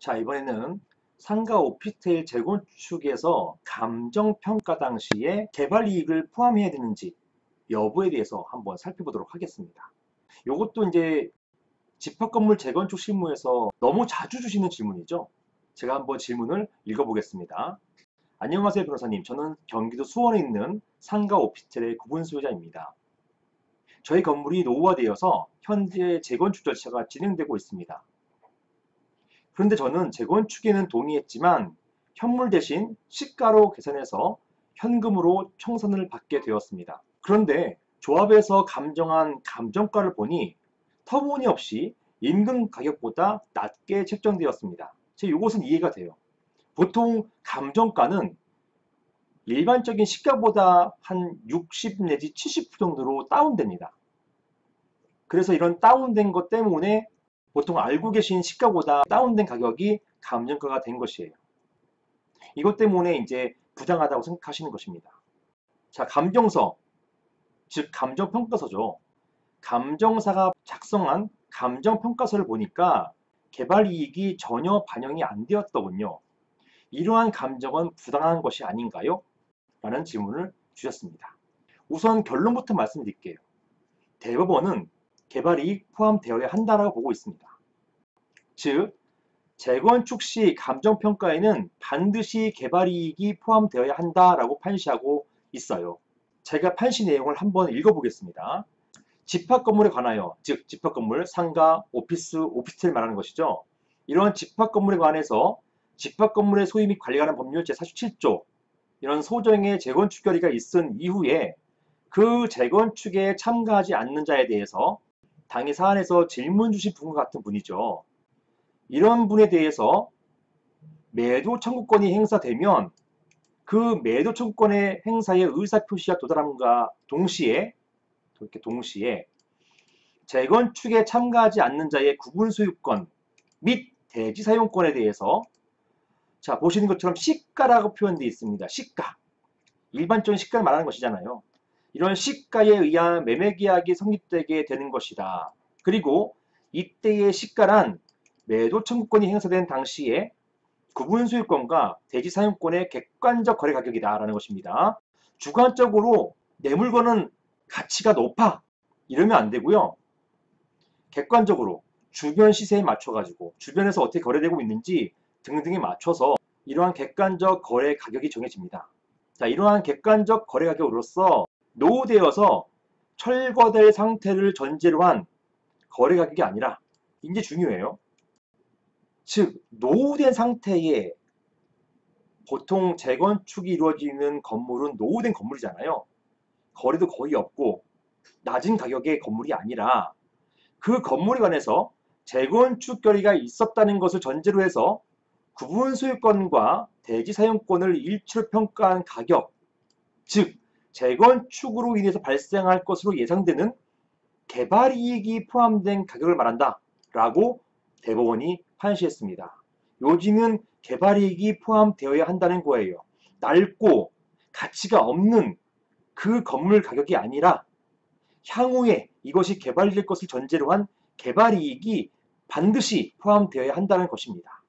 자, 이번에는 상가 오피스텔 재건축에서 감정평가 당시에 개발이익을 포함해야 되는지 여부에 대해서 한번 살펴보도록 하겠습니다. 이것도 이제 집합건물 재건축 실무에서 너무 자주 주시는 질문이죠. 제가 한번 질문을 읽어보겠습니다. 안녕하세요, 변호사님. 저는 경기도 수원에 있는 상가 오피스텔의 구분 소유자입니다. 저희 건물이 노후화되어서 현재 재건축 절차가 진행되고 있습니다. 그런데 저는 재건축에는 동의했지만 현물 대신 시가로 계산해서 현금으로 청산을 받게 되었습니다. 그런데 조합에서 감정한 감정가를 보니 터무니없이 임금 가격보다 낮게 책정되었습니다. 이것은 이해가 돼요. 보통 감정가는 일반적인 시가보다 한 60 내지 70% 정도로 다운됩니다. 그래서 이런 다운된 것 때문에 보통 알고 계신 시가보다 다운된 가격이 감정가가 된 것이에요. 이것 때문에 이제 부당하다고 생각하시는 것입니다. 자, 감정서, 즉 감정평가서죠. 감정사가 작성한 감정평가서를 보니까 개발이익이 전혀 반영이 안 되었더군요. 이러한 감정은 부당한 것이 아닌가요? 라는 질문을 주셨습니다. 우선 결론부터 말씀드릴게요. 대법원은 개발이익 포함되어야 한다라고 보고 있습니다. 즉, 재건축 시 감정평가에는 반드시 개발이익이 포함되어야 한다라고 판시하고 있어요. 제가 판시 내용을 한번 읽어보겠습니다. 집합건물에 관하여, 즉 집합건물, 상가, 오피스텔 말하는 것이죠. 이런 집합건물에 관해서 집합건물의 소유 및 관리에 관한 법률 제47조 이런 소정의 재건축 결의가 있은 이후에 그 재건축에 참가하지 않는 자에 대해서 당의 사안에서 질문 주신 분과 같은 분이죠. 이런 분에 대해서 매도 청구권이 행사되면 그 매도 청구권의 행사의 의사표시가 도달함과 동시에 재건축에 참가하지 않는 자의 구분 소유권 및 대지 사용권에 대해서 자, 보시는 것처럼 시가라고 표현되어 있습니다. 시가. 일반적인 시가를 말하는 것이잖아요. 이런 시가에 의한 매매계약이 성립되게 되는 것이다. 그리고 이때의 시가란 매도 청구권이 행사된 당시에 구분 소유권과 대지 사용권의 객관적 거래 가격이다라는 것입니다. 주관적으로 내 물건은 가치가 높아 이러면 안 되고요. 객관적으로 주변 시세에 맞춰가지고 주변에서 어떻게 거래되고 있는지 등등에 맞춰서 이러한 객관적 거래 가격이 정해집니다. 자, 이러한 객관적 거래 가격으로서 노후되어서 철거될 상태를 전제로 한 거래 가격이 아니라 이제 중요해요. 즉 노후된 상태에 보통 재건축이 이루어지는 건물은 노후된 건물이잖아요. 거래도 거의 없고 낮은 가격의 건물이 아니라 그 건물에 관해서 재건축 결의가 있었다는 것을 전제로 해서 구분 소유권과 대지 사용권을 일치로 평가한 가격, 즉 재건축으로 인해서 발생할 것으로 예상되는 개발이익이 포함된 가격을 말한다 라고 대법원이 판시했습니다. 요지는 개발이익이 포함되어야 한다는 거예요. 낡고 가치가 없는 그 건물 가격이 아니라 향후에 이것이 개발될 것을 전제로 한 개발이익이 반드시 포함되어야 한다는 것입니다.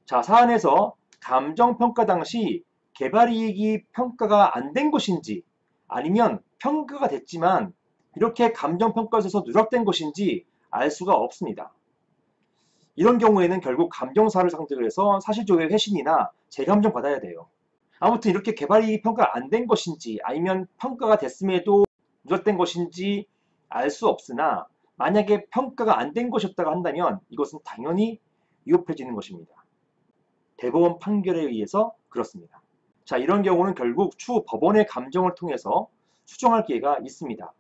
자, 사안에서 감정평가 당시 개발이익이 평가가 안 된 것인지 아니면 평가가 됐지만 이렇게 감정평가에서 누락된 것인지 알 수가 없습니다. 이런 경우에는 결국 감정사를 상대로 해서 사실조회 회신이나 재감정 받아야 돼요. 아무튼 이렇게 개발이익이 평가가 안 된 것인지 아니면 평가가 됐음에도 누락된 것인지 알 수 없으나 만약에 평가가 안 된 것이었다고 한다면 이것은 당연히 위법해지는 것입니다. 대법원 판결에 의해서 그렇습니다. 자, 이런 경우는 결국 추후 법원의 감정을 통해서 수정할 기회가 있습니다.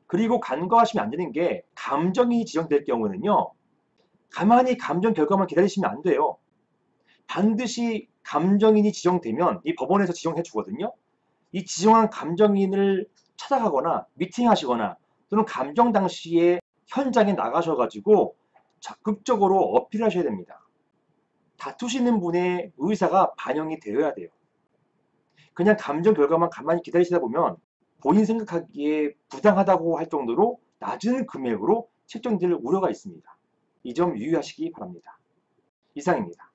그리고 간과하시면 안 되는 게 감정이 지정될 경우는요. 가만히 감정 결과만 기다리시면 안 돼요. 반드시 감정인이 지정되면 이 법원에서 지정해 주거든요. 이 지정한 감정인을 찾아가거나 미팅하시거나 또는 감정 당시에 현장에 나가셔가지고 적극적으로 어필하셔야 됩니다. 다투시는 분의 의사가 반영이 되어야 돼요. 그냥 감정 결과만 가만히 기다리시다 보면 본인 생각하기에 부당하다고 할 정도로 낮은 금액으로 책정될 우려가 있습니다. 이 점 유의하시기 바랍니다. 이상입니다.